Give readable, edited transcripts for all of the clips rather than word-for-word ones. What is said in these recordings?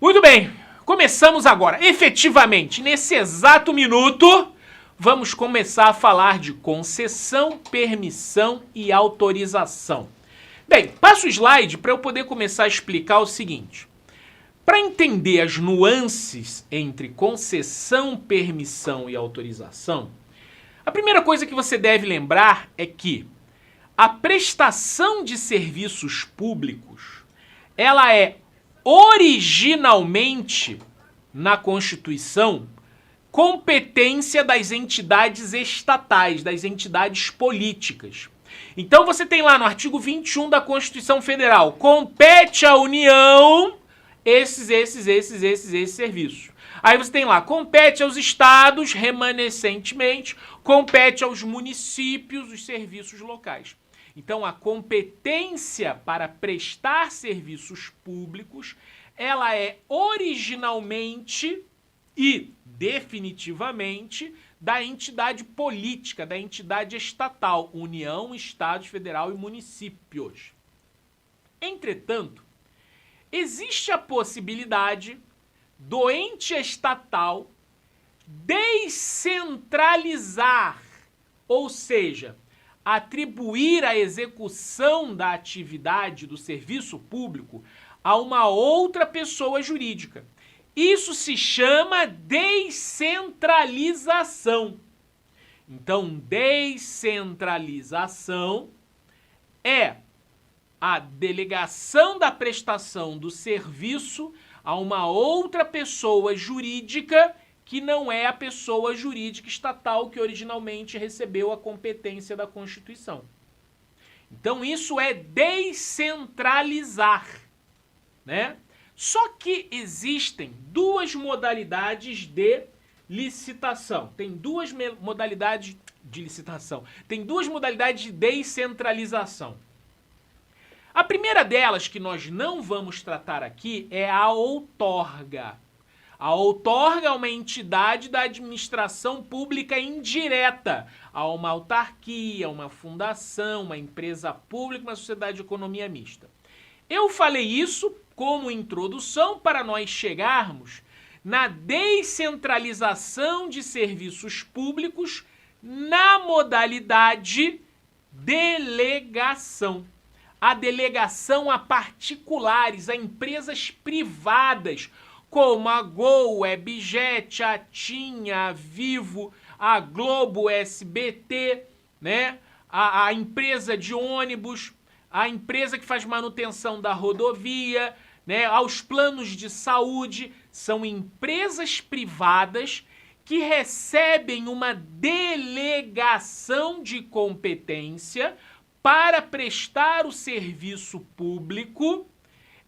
Muito bem, começamos agora. Efetivamente, nesse exato minuto, vamos começar a falar de concessão, permissão e autorização. Bem, passa o slide para eu poder começar a explicar o seguinte. Para entender as nuances entre concessão, permissão e autorização, a primeira coisa que você deve lembrar é que a prestação de serviços públicos, ela é originalmente, na Constituição, competência das entidades estatais, das entidades políticas. Então você tem lá no artigo 21 da Constituição Federal, compete à União esses serviços. Aí você tem lá, compete aos estados, remanescentemente, compete aos municípios os serviços locais. Então, a competência para prestar serviços públicos, ela é originalmente e definitivamente da entidade política, da entidade estatal, União, Estados, Federal e municípios. Entretanto, existe a possibilidade do ente estatal descentralizar, ou seja, atribuir a execução da atividade do serviço público a uma outra pessoa jurídica. Isso se chama descentralização. Então, descentralização é a delegação da prestação do serviço a uma outra pessoa jurídica que não é a pessoa jurídica estatal que originalmente recebeu a competência da Constituição. Então, isso é descentralizar, né? Só que existem duas modalidades de licitação. Tem duas modalidades de licitação. Tem duas modalidades de descentralização. A primeira delas, que nós não vamos tratar aqui, é a outorga. A outorga é uma entidade da administração pública indireta a uma autarquia, uma fundação, uma empresa pública, uma sociedade de economia mista. Eu falei isso como introdução para nós chegarmos na descentralização de serviços públicos na modalidade delegação. A delegação a particulares, a empresas privadas, como a Gol, Webjet, a TIM, a Vivo, a Globo, SBT, né? a empresa de ônibus, a empresa que faz manutenção da rodovia, né? Aos planos de saúde, são empresas privadas que recebem uma delegação de competência para prestar o serviço público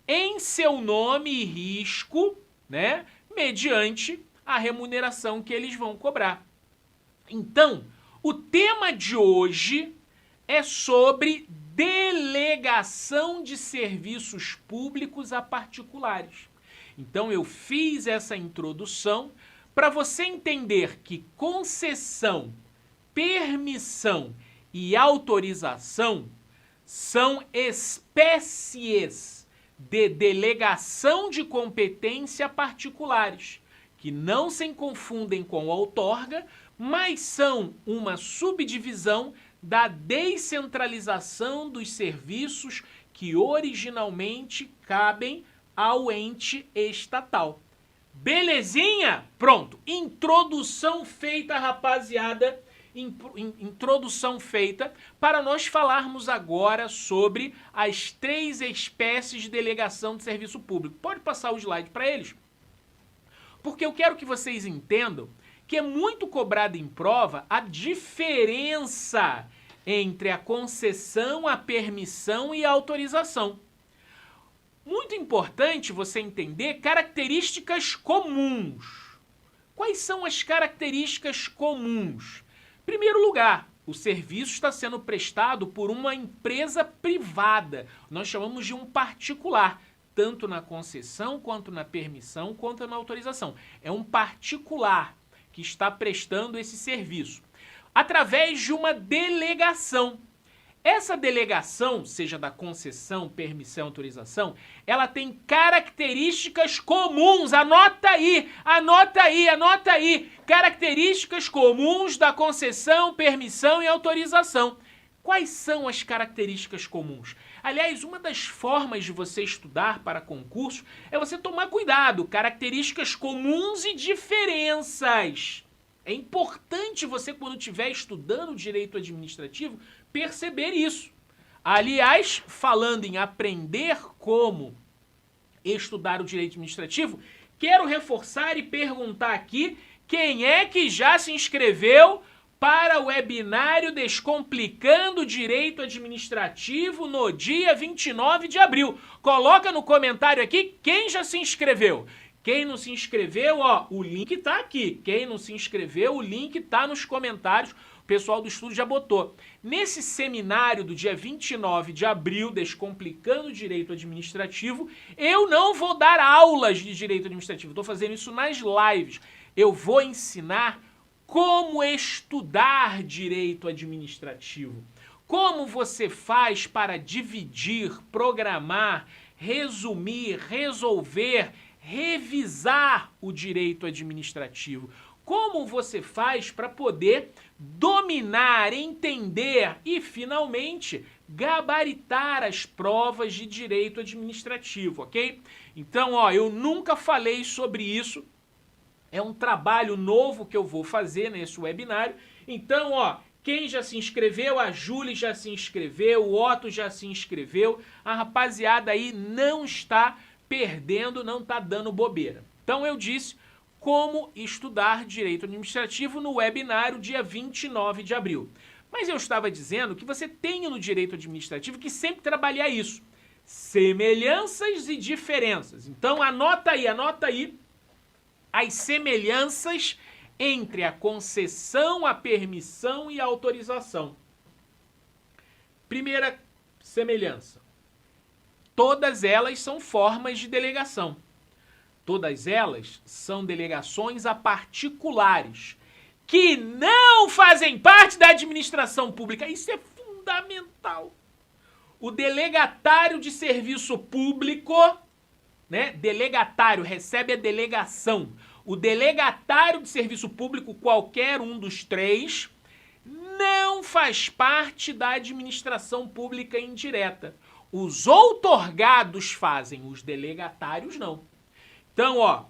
em seu nome e risco, né, mediante a remuneração que eles vão cobrar. Então, o tema de hoje é sobre delegação de serviços públicos a particulares. Então, eu fiz essa introdução para você entender que concessão, permissão e autorização são espécies de delegação de competência particulares, que não se confundem com outorga, mas são uma subdivisão da descentralização dos serviços que originalmente cabem ao ente estatal. Belezinha? Pronto. Introdução feita, rapaziada. Introdução feita para nós falarmos agora sobre as 3 espécies de delegação de serviço público. Pode passar o slide para eles? Porque eu quero que vocês entendam que é muito cobrada em prova a diferença entre a concessão, a permissão e a autorização. Muito importante você entender características comuns. Quais são as características comuns? Em primeiro lugar, o serviço está sendo prestado por uma empresa privada. Nós chamamos de um particular, tanto na concessão, quanto na permissão, quanto na autorização. É um particular que está prestando esse serviço através de uma delegação. Essa delegação, seja da concessão, permissão, autorização, ela tem características comuns. Anota aí, anota aí, anota aí. Características comuns da concessão, permissão e autorização. Quais são as características comuns? Aliás, uma das formas de você estudar para concurso é você tomar cuidado. Características comuns e diferenças. É importante você, quando estiver estudando direito administrativo, perceber isso. Aliás, falando em aprender como estudar o direito administrativo, quero reforçar e perguntar aqui quem é que já se inscreveu para o webinário Descomplicando o Direito Administrativo no dia 29 de abril. Coloca no comentário aqui quem já se inscreveu. Quem não se inscreveu, ó, o link tá aqui. Quem não se inscreveu, o link tá nos comentários. O pessoal do estudo já botou. Nesse seminário do dia 29 de abril, Descomplicando o Direito Administrativo, eu não vou dar aulas de direito administrativo. Estou fazendo isso nas lives. Eu vou ensinar como estudar direito administrativo. Como você faz para dividir, programar, resumir, resolver, revisar o direito administrativo. Como você faz para poder dominar, entender e, finalmente, gabaritar as provas de direito administrativo, ok? Então, ó, eu nunca falei sobre isso. É um trabalho novo que eu vou fazer nesse webinário. Então, ó, quem já se inscreveu, a Júlia já se inscreveu, o Otto já se inscreveu. A rapaziada aí não está perdendo, não está dando bobeira. Então, eu disse como estudar direito administrativo no webinário dia 29 de abril. Mas eu estava dizendo que você tem no direito administrativo que sempre trabalhar isso. Semelhanças e diferenças. Então, anota aí as semelhanças entre a concessão, a permissão e a autorização. Primeira semelhança. Todas elas são formas de delegação. Todas elas são delegações a particulares que não fazem parte da administração pública. Isso é fundamental. O delegatário de serviço público, né? Delegatário recebe a delegação. O delegatário de serviço público, qualquer um dos três, não faz parte da administração pública indireta. Os outorgados fazem, os delegatários não. Então, ó,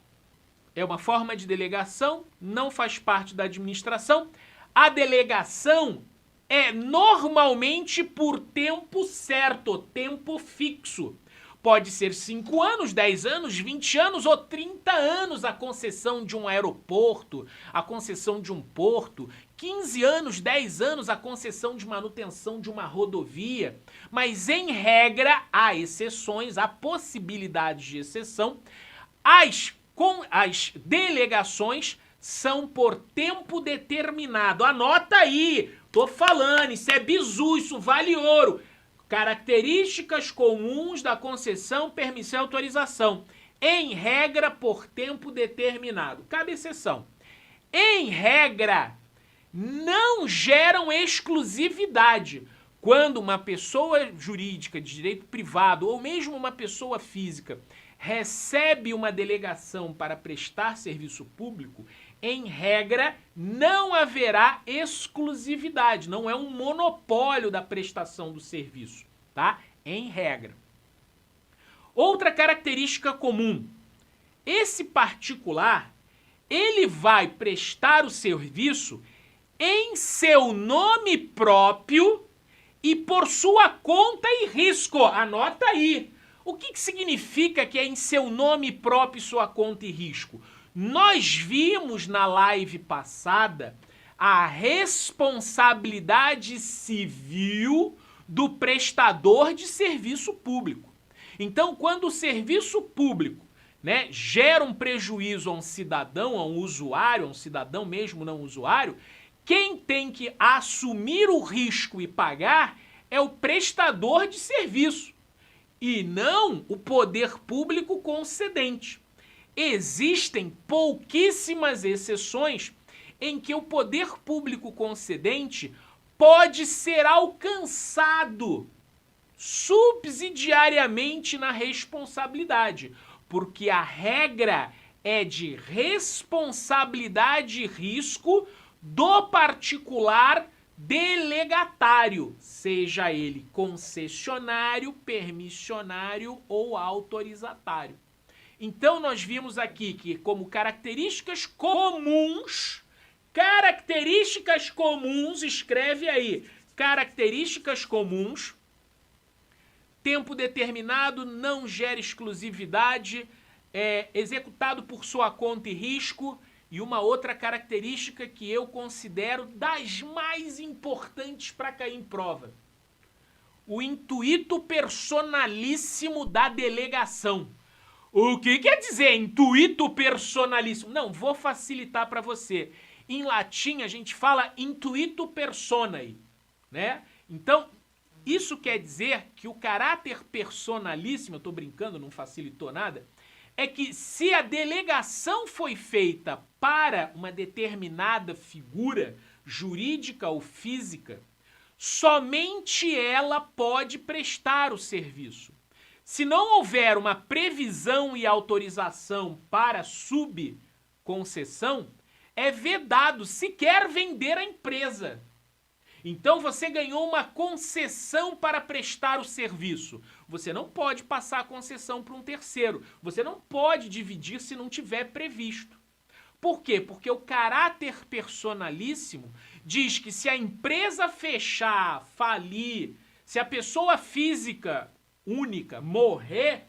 é uma forma de delegação, não faz parte da administração. A delegação é normalmente por tempo certo, tempo fixo. Pode ser 5 anos, 10 anos, 20 anos ou 30 anos a concessão de um aeroporto, a concessão de um porto, 15 anos, 10 anos a concessão de manutenção de uma rodovia. Mas, em regra, há exceções, há possibilidades de exceção. As delegações são por tempo determinado. Anota aí, tô falando, isso é bizu, isso vale ouro. Características comuns da concessão, permissão e autorização. Em regra, por tempo determinado. Cabe exceção. Em regra, não geram exclusividade. Quando uma pessoa jurídica de direito privado ou mesmo uma pessoa física recebe uma delegação para prestar serviço público, em regra, não haverá exclusividade, não é um monopólio da prestação do serviço, tá? Em regra. Outra característica comum, esse particular, ele vai prestar o serviço em seu nome próprio e por sua conta e risco. Anota aí. O que significa que é em seu nome próprio e sua conta e risco? Nós vimos na live passada a responsabilidade civil do prestador de serviço público. Então, quando o serviço público, né, gera um prejuízo a um cidadão, a um usuário, a um cidadão mesmo não usuário, quem tem que assumir o risco e pagar é o prestador de serviço e não o poder público concedente. Existem pouquíssimas exceções em que o poder público concedente pode ser alcançado subsidiariamente na responsabilidade, porque a regra é de responsabilidade e risco do particular delegatário, seja ele concessionário, permissionário ou autorizatário. Então nós vimos aqui que como características comuns, escreve aí, características comuns, tempo determinado, não gera exclusividade, executado por sua conta e risco, e uma outra característica que eu considero das mais importantes para cair em prova. O intuito personalíssimo da delegação. O que quer dizer intuito personalíssimo? Não, vou facilitar para você. Em latim a gente fala intuito personae, né? Então, isso quer dizer que o caráter personalíssimo, eu estou brincando, não facilitou nada, é que se a delegação foi feita para uma determinada figura jurídica ou física, somente ela pode prestar o serviço. Se não houver uma previsão e autorização para subconcessão, é vedado sequer vender a empresa. Então você ganhou uma concessão para prestar o serviço. Você não pode passar a concessão para um terceiro. Você não pode dividir se não tiver previsto. Por quê? Porque o caráter personalíssimo diz que se a empresa fechar, falir, se a pessoa física única morrer,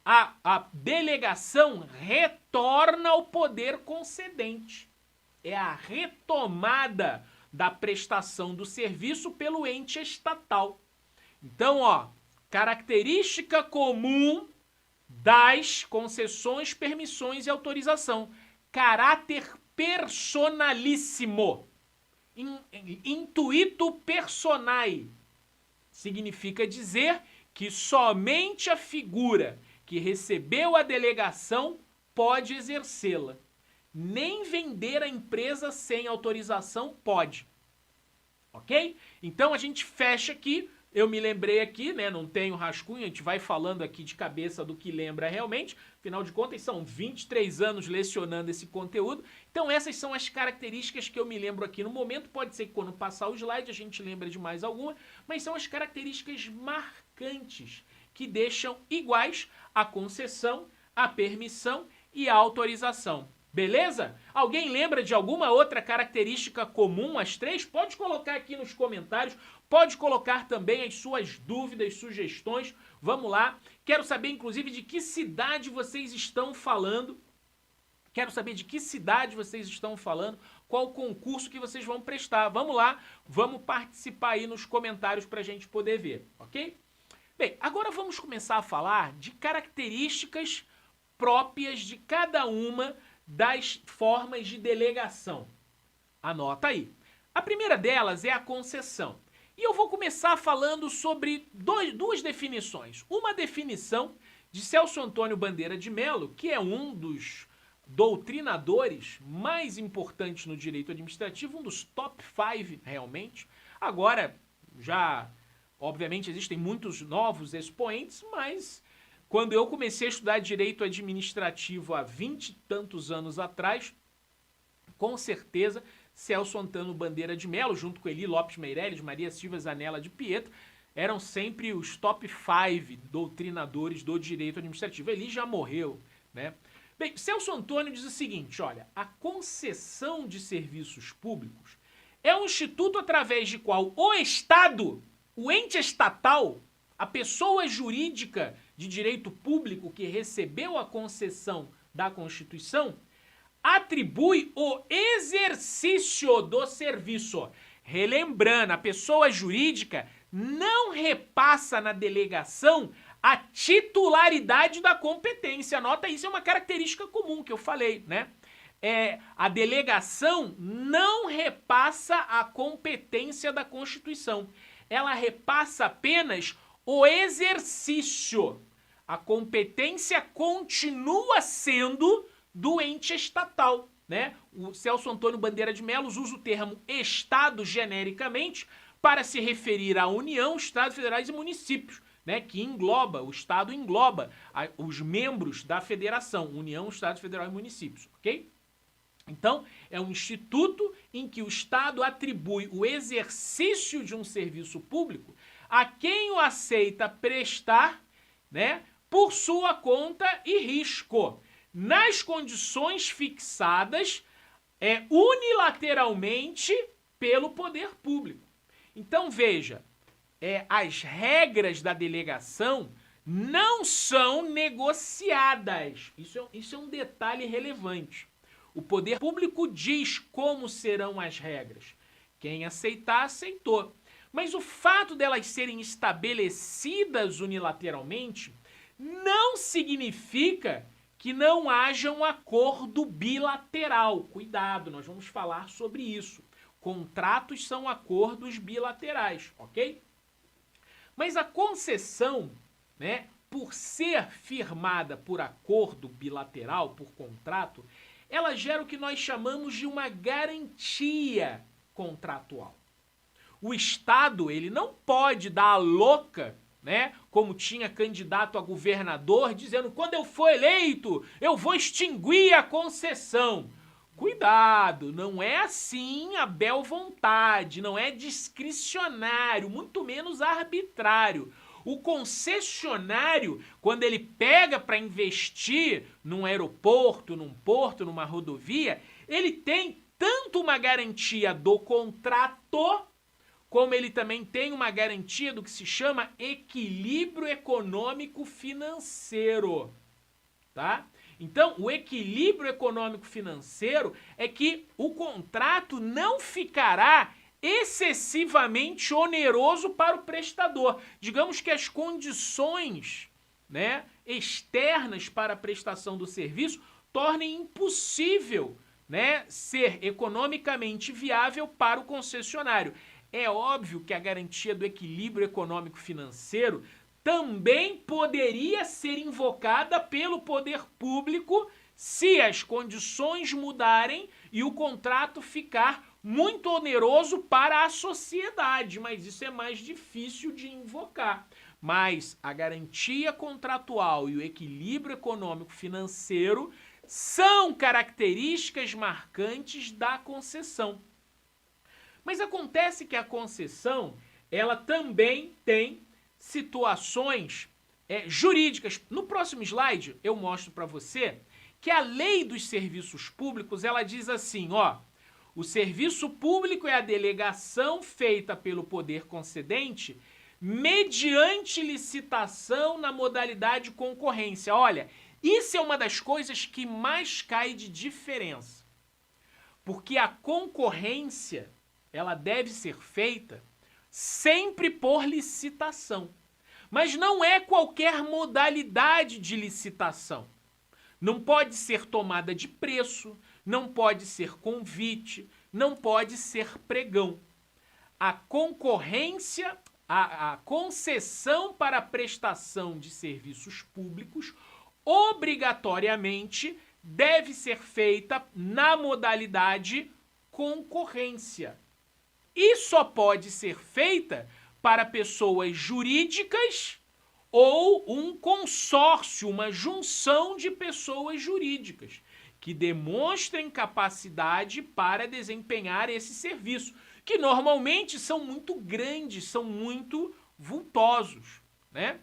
a delegação retorna ao poder concedente. É a retomada da prestação do serviço pelo ente estatal. Então, ó, característica comum das concessões, permissões e autorização. Caráter personalíssimo. Intuito personae. Significa dizer que somente a figura que recebeu a delegação pode exercê-la. Nem vender a empresa sem autorização pode. Ok? Então a gente fecha aqui. Eu me lembrei aqui, né? Não tenho rascunho, a gente vai falando aqui de cabeça do que lembra realmente. Afinal de contas, são 23 anos lecionando esse conteúdo. Então essas são as características que eu me lembro aqui no momento. Pode ser que quando passar o slide a gente lembre de mais alguma, mas são as características marcantes que deixam iguais a concessão, a permissão e a autorização. Beleza? Alguém lembra de alguma outra característica comum às três? Pode colocar aqui nos comentários, pode colocar também as suas dúvidas, sugestões. Vamos lá. Quero saber, inclusive, de que cidade vocês estão falando. Quero saber de que cidade vocês estão falando, qual concurso que vocês vão prestar. Vamos lá, vamos participar aí nos comentários para a gente poder ver, ok? Bem, agora vamos começar a falar de características próprias de cada uma das formas de delegação. Anota aí. A primeira delas é a concessão. E eu vou começar falando sobre duas definições. Uma definição de Celso Antônio Bandeira de Mello, que é um dos doutrinadores mais importantes no direito administrativo, um dos top 5 realmente. Agora, já, obviamente, existem muitos novos expoentes, mas quando eu comecei a estudar direito administrativo há 20 e tantos anos atrás, com certeza, Celso Antônio Bandeira de Mello, junto com Eli Lopes Meireles, Maria Silva Zanella de Pietro, eram sempre os top 5 doutrinadores do direito administrativo. Eli já morreu, né? Bem, Celso Antônio diz o seguinte, olha, a concessão de serviços públicos é um instituto através de qual o Estado, o ente estatal, a pessoa jurídica de direito público que recebeu a concessão da Constituição, atribui o exercício do serviço. Relembrando, a pessoa jurídica não repassa na delegação a titularidade da competência. Nota, isso é uma característica comum que eu falei, né? A delegação não repassa a competência da Constituição. Ela repassa apenas o exercício. A competência continua sendo do ente estatal. né? O Celso Antônio Bandeira de Mello usa o termo Estado genericamente para se referir à União, Estados Federais e municípios, né? Que engloba, o Estado engloba os membros da Federação, União, Estado Federal e municípios, ok? Então, é um instituto em que o Estado atribui o exercício de um serviço público a quem o aceita prestar, né, por sua conta e risco, nas condições fixadas unilateralmente pelo poder público. Então, veja, as regras da delegação não são negociadas. Isso é um detalhe relevante. O poder público diz como serão as regras. Quem aceitar, aceitou. Mas o fato delas serem estabelecidas unilateralmente não significa que não haja um acordo bilateral. Cuidado, nós vamos falar sobre isso. Contratos são acordos bilaterais, ok? Mas a concessão, né, por ser firmada por acordo bilateral, por contrato, ela gera o que nós chamamos de uma garantia contratual. O Estado, ele não pode dar a louca, né, como tinha candidato a governador, dizendo, quando eu for eleito, eu vou extinguir a concessão. Cuidado, não é assim a bel vontade, não é discricionário, muito menos arbitrário. O concessionário, quando ele pega para investir num aeroporto, num porto, numa rodovia, ele tem tanto uma garantia do contrato, como ele também tem uma garantia do que se chama equilíbrio econômico financeiro, tá? Então, o equilíbrio econômico financeiro é que o contrato não ficará excessivamente oneroso para o prestador. Digamos que as condições, né, externas para a prestação do serviço tornem impossível, né, ser economicamente viável para o concessionário. É óbvio que a garantia do equilíbrio econômico financeiro também poderia ser invocada pelo poder público se as condições mudarem e o contrato ficar muito oneroso para a sociedade, mas isso é mais difícil de invocar. Mas a garantia contratual e o equilíbrio econômico financeiro são características marcantes da concessão. Mas acontece que a concessão, ela também tem situações jurídicas. No próximo slide, eu mostro para você que a lei dos serviços públicos, ela diz assim, ó, o serviço público é a delegação feita pelo poder concedente mediante licitação na modalidade concorrência. Olha, isso é uma das coisas que mais cai de diferença. Porque a concorrência, ela deve ser feita sempre por licitação. Mas não é qualquer modalidade de licitação. Não pode ser tomada de preço, não pode ser convite, não pode ser pregão. A concorrência, a concessão para a prestação de serviços públicos, obrigatoriamente deve ser feita na modalidade concorrência. E só pode ser feita para pessoas jurídicas ou um consórcio, uma junção de pessoas jurídicas que demonstrem capacidade para desempenhar esse serviço, que normalmente são muito grandes, são muito vultosos, né?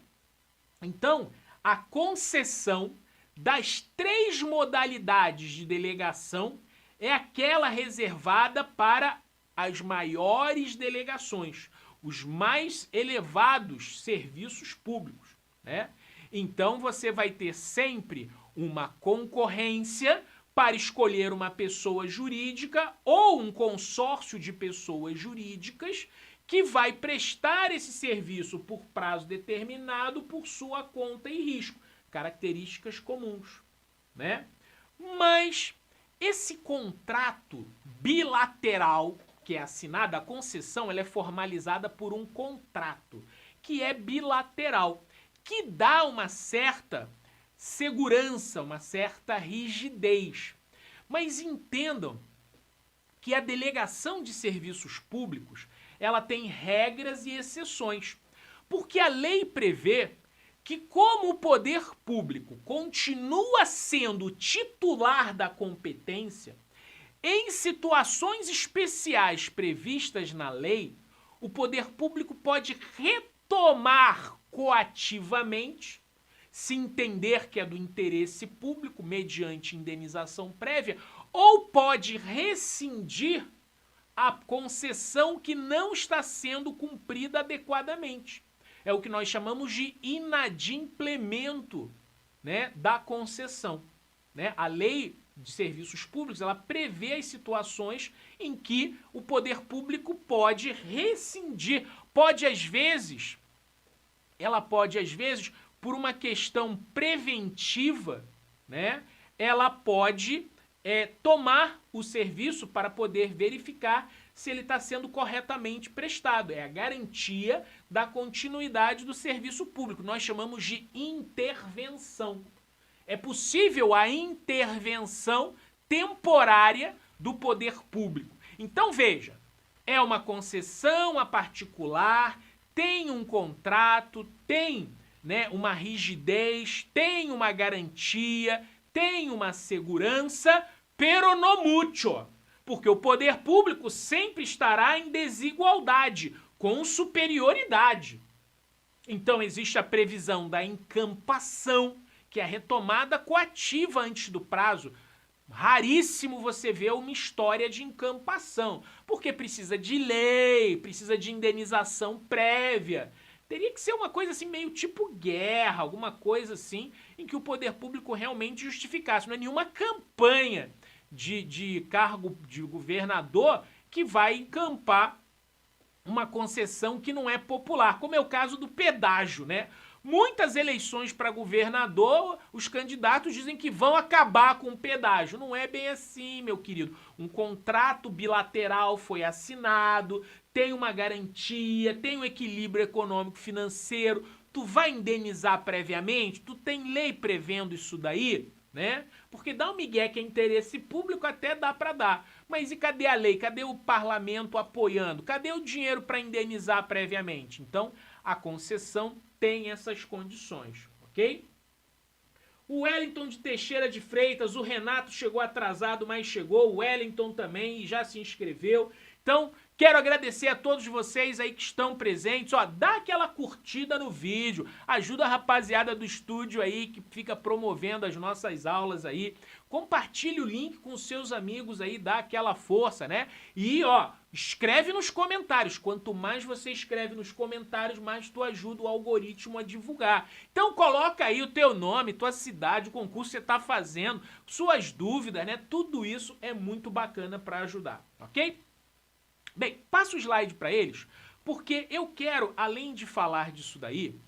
Então, a concessão das 3 modalidades de delegação é aquela reservada para as maiores delegações, os mais elevados serviços públicos, né? Então, você vai ter sempre uma concorrência para escolher uma pessoa jurídica ou um consórcio de pessoas jurídicas que vai prestar esse serviço por prazo determinado por sua conta e risco, características comuns, né? Mas esse contrato bilateral que é assinado, a concessão, ela é formalizada por um contrato que é bilateral, que dá uma certa segurança, uma certa rigidez. Mas entendam que a delegação de serviços públicos, ela tem regras e exceções. Porque a lei prevê que, como o poder público continua sendo titular da competência, em situações especiais previstas na lei, o poder público pode retomar coativamente, se entender que é do interesse público, mediante indenização prévia, ou pode rescindir a concessão que não está sendo cumprida adequadamente. É o que nós chamamos de inadimplemento, né, da concessão. Né? A lei de serviços públicos, ela prevê as situações em que o poder público pode rescindir, ela pode às vezes, por uma questão preventiva, né, ela pode tomar o serviço para poder verificar se ele está sendo corretamente prestado. É a garantia da continuidade do serviço público. Nós chamamos de intervenção. É possível a intervenção temporária do poder público. Então, veja, é uma concessão a particular, tem um contrato, tem, né, uma rigidez, tem uma garantia, tem uma segurança, pero no mucho, porque o poder público sempre estará em desigualdade, com superioridade. Então, existe a previsão da encampação, que é a retomada coativa antes do prazo. Raríssimo você ver uma história de encampação, porque precisa de lei, precisa de indenização prévia. Teria que ser uma coisa assim meio tipo guerra, alguma coisa assim, em que o poder público realmente justificasse. Não é nenhuma campanha de cargo de governador que vai encampar uma concessão que não é popular, como é o caso do pedágio, né? Muitas eleições para governador, os candidatos dizem que vão acabar com o pedágio. Não é bem assim, meu querido. Um contrato bilateral foi assinado, tem uma garantia, tem um equilíbrio econômico-financeiro. Tu vai indenizar previamente? Tu tem lei prevendo isso daí, né? Porque dar um migué que é interesse público até dá para dar. Mas e cadê a lei? Cadê o parlamento apoiando? Cadê o dinheiro para indenizar previamente? Então, a concessão tem essas condições, ok? O Wellington de Teixeira de Freitas, o Renato chegou atrasado, mas chegou, o Wellington também e já se inscreveu. Então, quero agradecer a todos vocês aí que estão presentes. Ó, dá aquela curtida no vídeo, ajuda a rapaziada do estúdio aí que fica promovendo as nossas aulas aí. Compartilhe o link com seus amigos aí, dá aquela força, né? E, ó, escreve nos comentários. Quanto mais você escreve nos comentários, mais tu ajuda o algoritmo a divulgar. Então, coloca aí o teu nome, tua cidade, o concurso que você tá fazendo, suas dúvidas, né? Tudo isso é muito bacana para ajudar, ok? Bem, passa o slide para eles, porque eu quero, além de falar disso daí,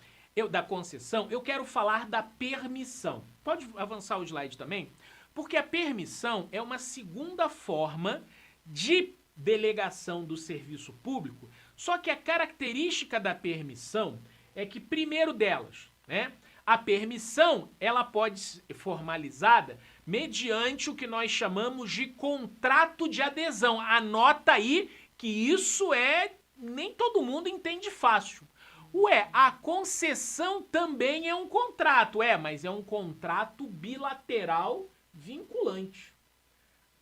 da concessão, eu quero falar da permissão. Pode avançar o slide também? Porque a permissão é uma segunda forma de delegação do serviço público, só que a característica da permissão é que, primeiro delas, né, a permissão ela pode ser formalizada mediante o que nós chamamos de contrato de adesão. Anota aí que isso nem todo mundo entende fácil. Ué, a concessão também é um contrato. Mas é um contrato bilateral vinculante.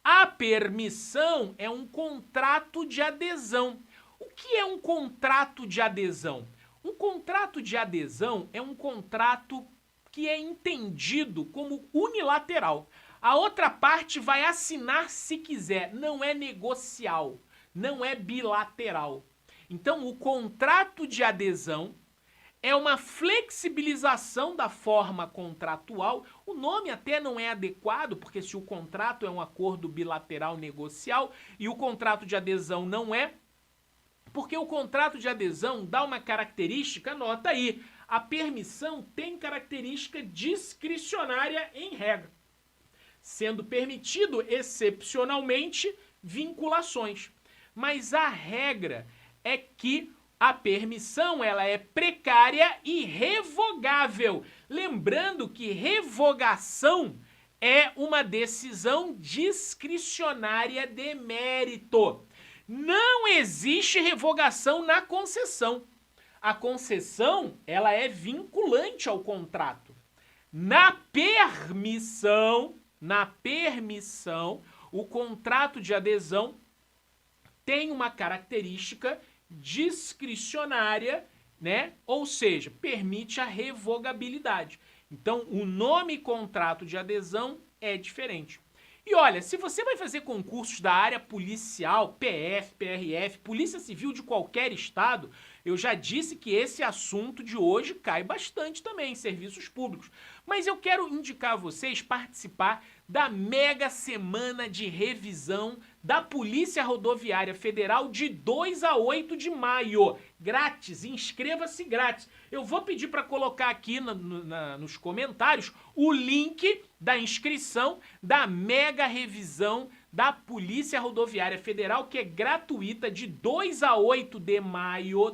A permissão é um contrato de adesão. O que é um contrato de adesão? Um contrato de adesão é um contrato que é entendido como unilateral. A outra parte vai assinar se quiser, não é negocial. Não é bilateral. Então, o contrato de adesão é uma flexibilização da forma contratual. O nome até não é adequado, porque se o contrato é um acordo bilateral negocial e o contrato de adesão não é, porque o contrato de adesão dá uma característica, anota aí, a permissão tem característica discricionária em regra, sendo permitido excepcionalmente vinculações. Mas a regra é que a permissão ela é precária e revogável. Lembrando que revogação é uma decisão discricionária de mérito. Não existe revogação na concessão. A concessão, ela é vinculante ao contrato. Na permissão, o contrato de adesão tem uma característica discricionária, né? Ou seja, permite a revogabilidade. Então, o nome contrato de adesão é diferente. E olha, se você vai fazer concursos da área policial, PF, PRF, Polícia Civil de qualquer estado, eu já disse que esse assunto de hoje cai bastante também em serviços públicos. Mas eu quero indicar a vocês participar da mega semana de revisão da Polícia Rodoviária Federal de 2 a 8 de maio. Grátis, inscreva-se grátis. Eu vou pedir para colocar aqui nos comentários o link da inscrição da mega revisão da Polícia Rodoviária Federal, que é gratuita de 2 a 8 de maio,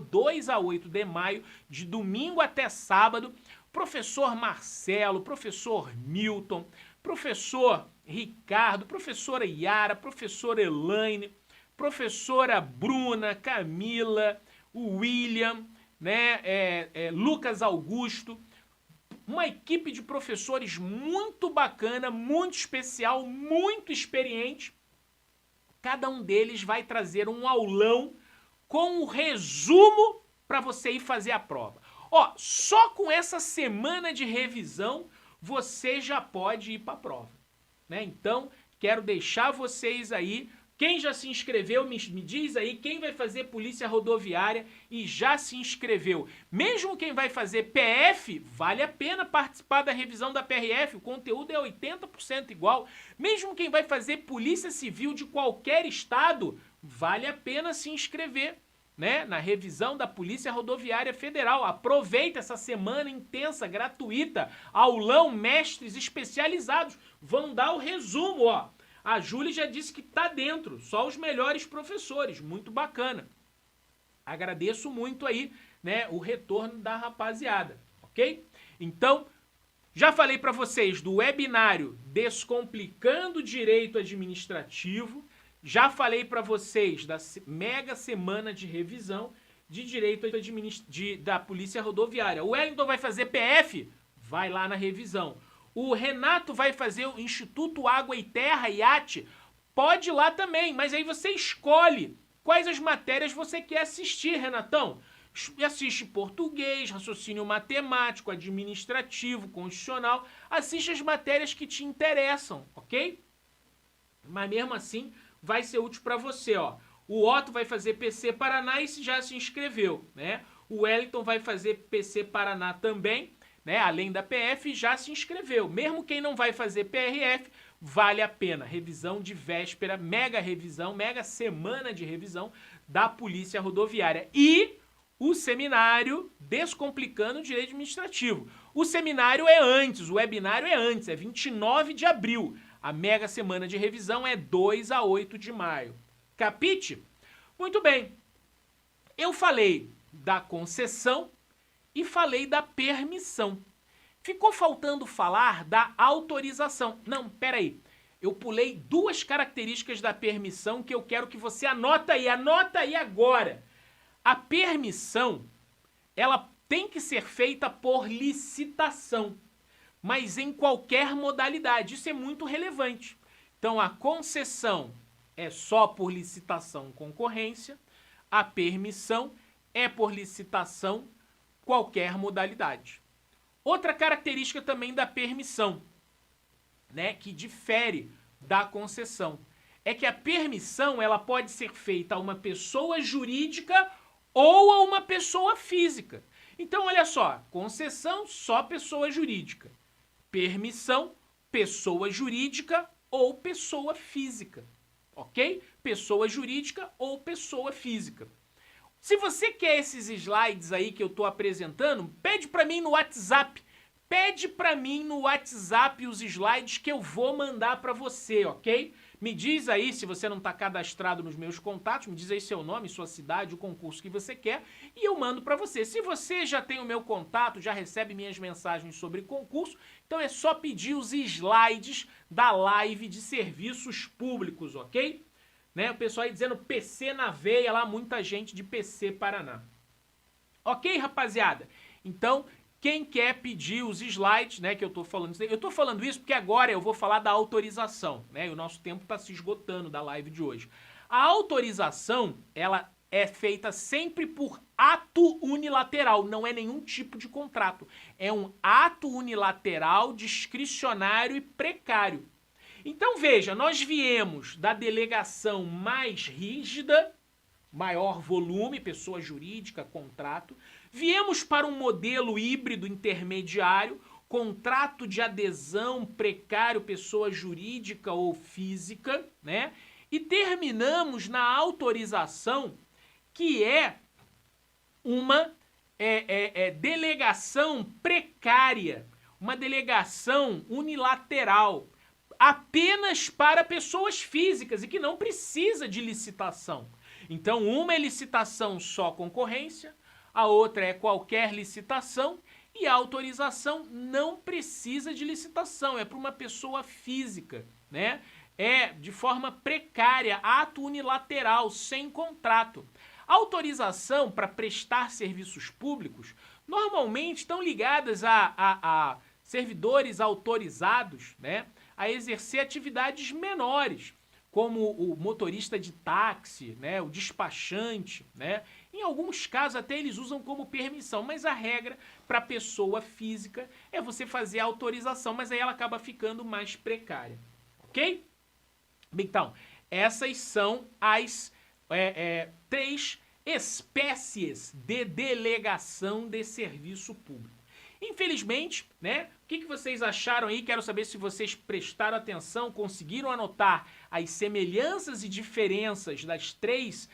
de domingo até sábado. Professor Marcelo, professor Milton, professor Ricardo, professora Yara, professora Elaine, professora Bruna, Camila, o William, né, Lucas Augusto, uma equipe de professores muito bacana, muito especial, muito experiente. Cada um deles vai trazer um aulão com um resumo para você ir fazer a prova. Ó, só com essa semana de revisão você já pode ir para a prova, né? Então, quero deixar vocês aí. Quem já se inscreveu, me diz aí quem vai fazer Polícia Rodoviária e já se inscreveu. Mesmo quem vai fazer PF, vale a pena participar da revisão da PRF, o conteúdo é 80% igual. Mesmo quem vai fazer Polícia Civil de qualquer estado, vale a pena se inscrever, né, na revisão da Polícia Rodoviária Federal. Aproveita essa semana intensa, gratuita, aulão, mestres especializados vão dar o resumo, ó. A Júlia já disse que tá dentro, só os melhores professores, muito bacana. Agradeço muito aí, né, o retorno da rapaziada, ok? Então, já falei para vocês do webinário Descomplicando o Direito Administrativo, já falei para vocês da mega semana de revisão de direito da Polícia Rodoviária. O Wellington vai fazer PF? Vai lá na revisão. O Renato vai fazer o Instituto Água e Terra, IAT? Pode ir lá também, mas aí você escolhe quais as matérias você quer assistir, Renatão. Assiste português, raciocínio matemático, administrativo, constitucional. Assiste as matérias que te interessam, ok? Mas mesmo assim, vai ser útil para você, ó. O Otto vai fazer PC Paraná e já se inscreveu, né? O Wellington vai fazer PC Paraná também, né? Além da PF, já se inscreveu. Mesmo quem não vai fazer PRF, vale a pena. Revisão de véspera, mega revisão, mega semana de revisão da Polícia Rodoviária. E o seminário Descomplicando o Direito Administrativo. O seminário é antes, o webinário é antes, é 29 de abril. A mega semana de revisão é 2 a 8 de maio. Capite? Muito bem. Eu falei da concessão e falei da permissão. Ficou faltando falar da autorização. Não, peraí. Eu pulei duas características da permissão que eu quero que você anota aí agora. A permissão, ela tem que ser feita por licitação, mas em qualquer modalidade. Isso é muito relevante. Então, a concessão é só por licitação, concorrência. A permissão é por licitação, qualquer modalidade. Outra característica também da permissão, né, que difere da concessão, é que a permissão ela pode ser feita a uma pessoa jurídica ou a uma pessoa física. Então, olha só, concessão, só pessoa jurídica. Permissão, pessoa jurídica ou pessoa física, ok? Pessoa jurídica ou pessoa física. Se você quer esses slides aí que eu estou apresentando, pede para mim no WhatsApp. pede para mim no WhatsApp os slides que eu vou mandar para você, ok? Me diz aí, se você não está cadastrado nos meus contatos, me diz aí seu nome, sua cidade, o concurso que você quer e eu mando para você. Se você já tem o meu contato, já recebe minhas mensagens sobre concurso, então é só pedir os slides da live de serviços públicos, ok? Né? O pessoal aí dizendo PC na veia, lá muita gente de PC Paraná. Ok, rapaziada? Então, quem quer pedir os slides, né, que eu tô falando isso, eu tô falando isso porque agora eu vou falar da autorização, né, e o nosso tempo tá se esgotando da live de hoje. A autorização, ela é feita sempre por ato unilateral, não é nenhum tipo de contrato. É um ato unilateral, discricionário e precário. Então, veja, nós viemos da delegação mais rígida, maior volume, pessoa jurídica, contrato. Viemos para um modelo híbrido intermediário, contrato de adesão precário, pessoa jurídica ou física, né? E terminamos na autorização, que é uma delegação precária, uma delegação unilateral, apenas para pessoas físicas e que não precisa de licitação. Então, uma é licitação só concorrência, a outra é qualquer licitação e a autorização não precisa de licitação, é para uma pessoa física, né? É de forma precária, ato unilateral, sem contrato. Autorização para prestar serviços públicos normalmente estão ligadas a servidores autorizados, né, a exercer atividades menores, como o motorista de táxi, né, o despachante, né? Em alguns casos até eles usam como permissão, mas a regra para pessoa física é você fazer a autorização, mas aí ela acaba ficando mais precária, ok? Então, essas são as 3 espécies de delegação de serviço público. Infelizmente, né, o que vocês acharam aí? Quero saber se vocês prestaram atenção, conseguiram anotar as semelhanças e diferenças das 3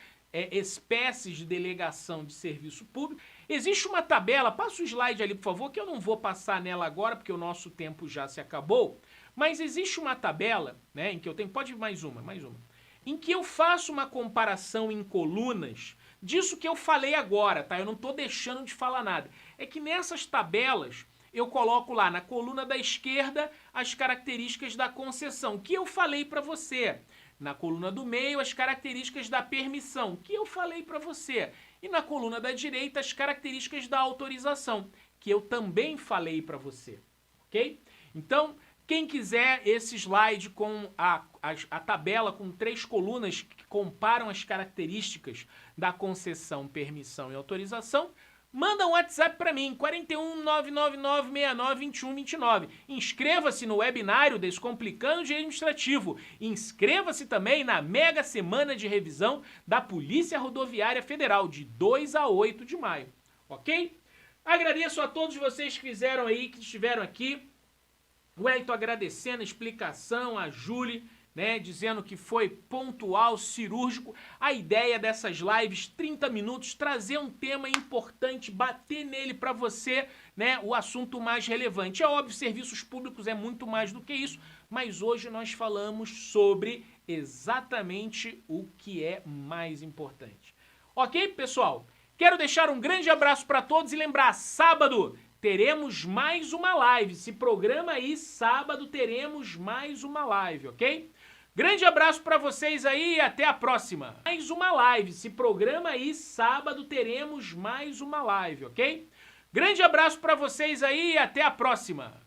espécies de delegação de serviço público. Existe uma tabela, passa o slide ali, por favor, que eu não vou passar nela agora, porque o nosso tempo já se acabou, mas existe uma tabela, né, em que eu tenho, pode ir mais uma, em que eu faço uma comparação em colunas disso que eu falei agora, tá? Eu não tô deixando de falar nada. É que nessas tabelas eu coloco lá na coluna da esquerda as características da concessão, que eu falei para você. Na coluna do meio, as características da permissão, que eu falei para você. E na coluna da direita, as características da autorização, que eu também falei para você. Ok? Então, quem quiser esse slide com a tabela com 3 colunas que comparam as características da concessão, permissão e autorização, manda um WhatsApp para mim, 41999692129. Inscreva-se no webinário Descomplicando o Direito Administrativo. Inscreva-se também na mega semana de revisão da Polícia Rodoviária Federal, de 2 a 8 de maio. Ok? Agradeço a todos vocês que fizeram aí, que estiveram aqui. O Wellington agradecendo a explicação, a Júlia, né, dizendo que foi pontual, cirúrgico. A ideia dessas lives, 30 minutos, trazer um tema importante, bater nele para você, né, o assunto mais relevante. É óbvio, serviços públicos é muito mais do que isso, mas hoje nós falamos sobre exatamente o que é mais importante. Ok, pessoal? Quero deixar um grande abraço para todos e lembrar, sábado teremos mais uma live. Se programa aí, sábado teremos mais uma live, ok? Grande abraço para vocês aí e até a próxima. Mais uma live. Se programa aí, sábado teremos mais uma live, ok? Grande abraço para vocês aí e até a próxima.